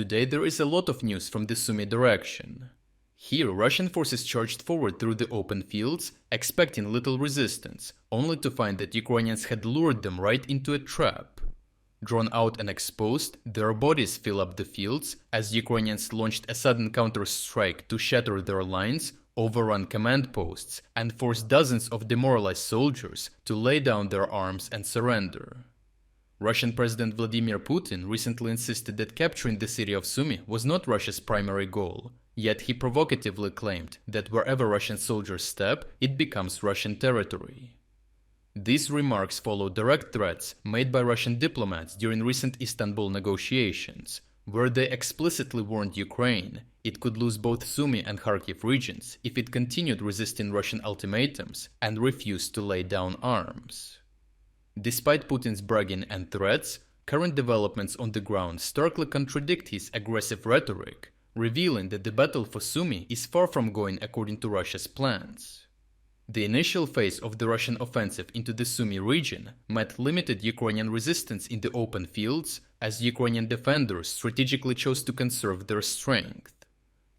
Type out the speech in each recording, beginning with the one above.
Today there is a lot of news from the Sumy direction. Here, Russian forces charged forward through the open fields, expecting little resistance, only to find that Ukrainians had lured them right into a trap. Drawn out and exposed, their bodies fill up the fields as Ukrainians launched a sudden counterstrike to shatter their lines, overrun command posts, and force dozens of demoralized soldiers to lay down their arms and surrender. Russian President Vladimir Putin recently insisted that capturing the city of Sumy was not Russia's primary goal, yet he provocatively claimed that wherever Russian soldiers step, it becomes Russian territory. These remarks follow direct threats made by Russian diplomats during recent Istanbul negotiations, where they explicitly warned Ukraine it could lose both Sumy and Kharkiv regions if it continued resisting Russian ultimatums and refused to lay down arms. Despite Putin's bragging and threats, current developments on the ground starkly contradict his aggressive rhetoric, revealing that the battle for Sumy is far from going according to Russia's plans. The initial phase of the Russian offensive into the Sumy region met limited Ukrainian resistance in the open fields, as Ukrainian defenders strategically chose to conserve their strength.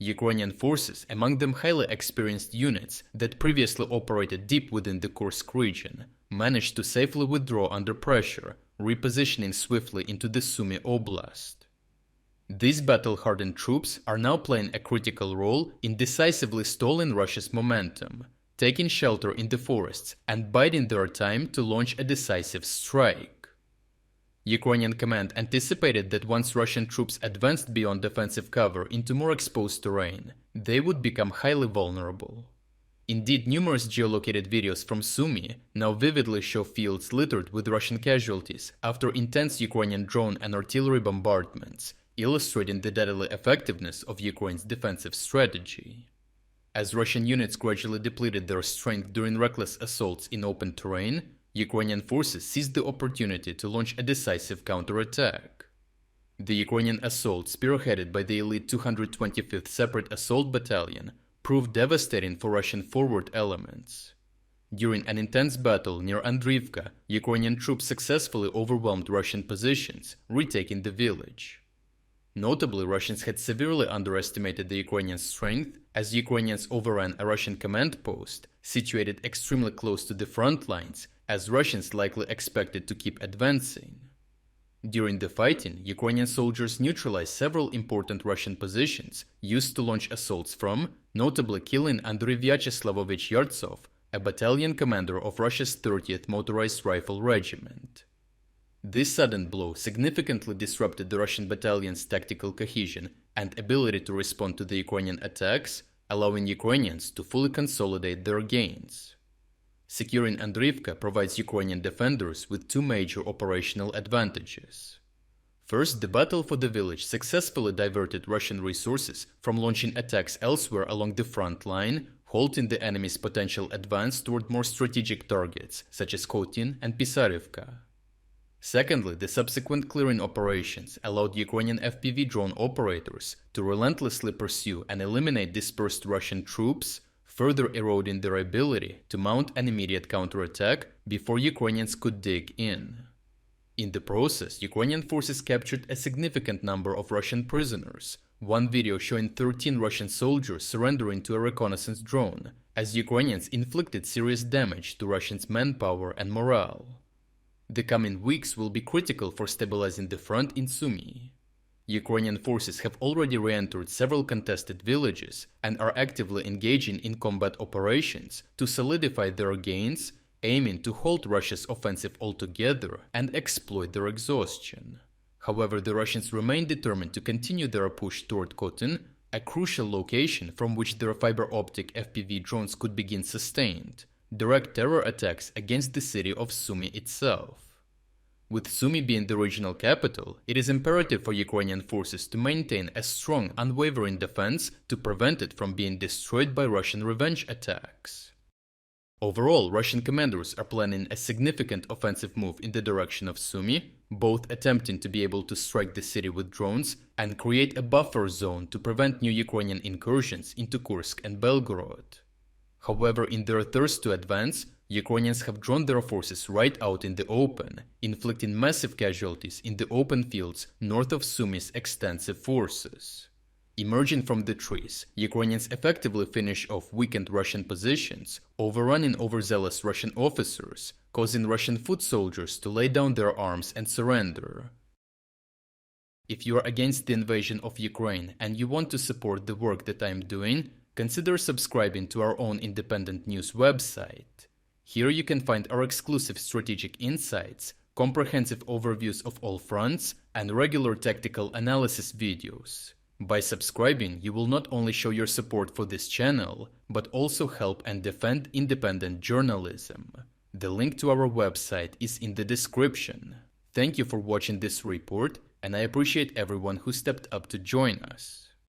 Ukrainian forces, among them highly experienced units that previously operated deep within the Kursk region, managed to safely withdraw under pressure, repositioning swiftly into the Sumy Oblast. These battle-hardened troops are now playing a critical role in decisively stalling Russia's momentum, taking shelter in the forests and biding their time to launch a decisive strike. Ukrainian command anticipated that once Russian troops advanced beyond defensive cover into more exposed terrain, they would become highly vulnerable. Indeed, numerous geolocated videos from Sumy now vividly show fields littered with Russian casualties after intense Ukrainian drone and artillery bombardments, illustrating the deadly effectiveness of Ukraine's defensive strategy. As Russian units gradually depleted their strength during reckless assaults in open terrain, Ukrainian forces seized the opportunity to launch a decisive counterattack. The Ukrainian assault, spearheaded by the elite 225th Separate Assault Battalion, proved devastating for Russian forward elements. During an intense battle near Andrifka, Ukrainian troops successfully overwhelmed Russian positions, retaking the village. Notably, Russians had severely underestimated the Ukrainian strength, as Ukrainians overran a Russian command post situated extremely close to the front lines, as Russians likely expected to keep advancing. During the fighting, Ukrainian soldiers neutralized several important Russian positions used to launch assaults from, notably killing Andriy Vyacheslavovich Yartsov, a battalion commander of Russia's 30th Motorized Rifle Regiment. This sudden blow significantly disrupted the Russian battalion's tactical cohesion and ability to respond to the Ukrainian attacks, allowing Ukrainians to fully consolidate their gains. Securing Andrifka provides Ukrainian defenders with two major operational advantages. First, the battle for the village successfully diverted Russian resources from launching attacks elsewhere along the front line, halting the enemy's potential advance toward more strategic targets such as Khotin and Pisarivka. Secondly, the subsequent clearing operations allowed Ukrainian FPV drone operators to relentlessly pursue and eliminate dispersed Russian troops, further eroding their ability to mount an immediate counterattack before Ukrainians could dig in. In the process, Ukrainian forces captured a significant number of Russian prisoners, one video showing 13 Russian soldiers surrendering to a reconnaissance drone, as Ukrainians inflicted serious damage to Russians' manpower and morale. The coming weeks will be critical for stabilizing the front in Sumy. Ukrainian forces have already re-entered several contested villages and are actively engaging in combat operations to solidify their gains, aiming to halt Russia's offensive altogether and exploit their exhaustion. However, the Russians remain determined to continue their push toward Khotin, a crucial location from which their fiber-optic FPV drones could begin sustained direct terror attacks against the city of Sumy itself. With Sumy being the regional capital, it is imperative for Ukrainian forces to maintain a strong, unwavering defense to prevent it from being destroyed by Russian revenge attacks. Overall, Russian commanders are planning a significant offensive move in the direction of Sumy, both attempting to be able to strike the city with drones and create a buffer zone to prevent new Ukrainian incursions into Kursk and Belgorod. However, in their thirst to advance, Ukrainians have drawn their forces right out in the open, inflicting massive casualties in the open fields north of Sumy's extensive forces. Emerging from the trees, Ukrainians effectively finish off weakened Russian positions, overrunning overzealous Russian officers, causing Russian foot soldiers to lay down their arms and surrender. If you are against the invasion of Ukraine and you want to support the work that I am doing, consider subscribing to our own independent news website. Here you can find our exclusive strategic insights, comprehensive overviews of all fronts, and regular tactical analysis videos. By subscribing, you will not only show your support for this channel, but also help and defend independent journalism. The link to our website is in the description. Thank you for watching this report, and I appreciate everyone who stepped up to join us.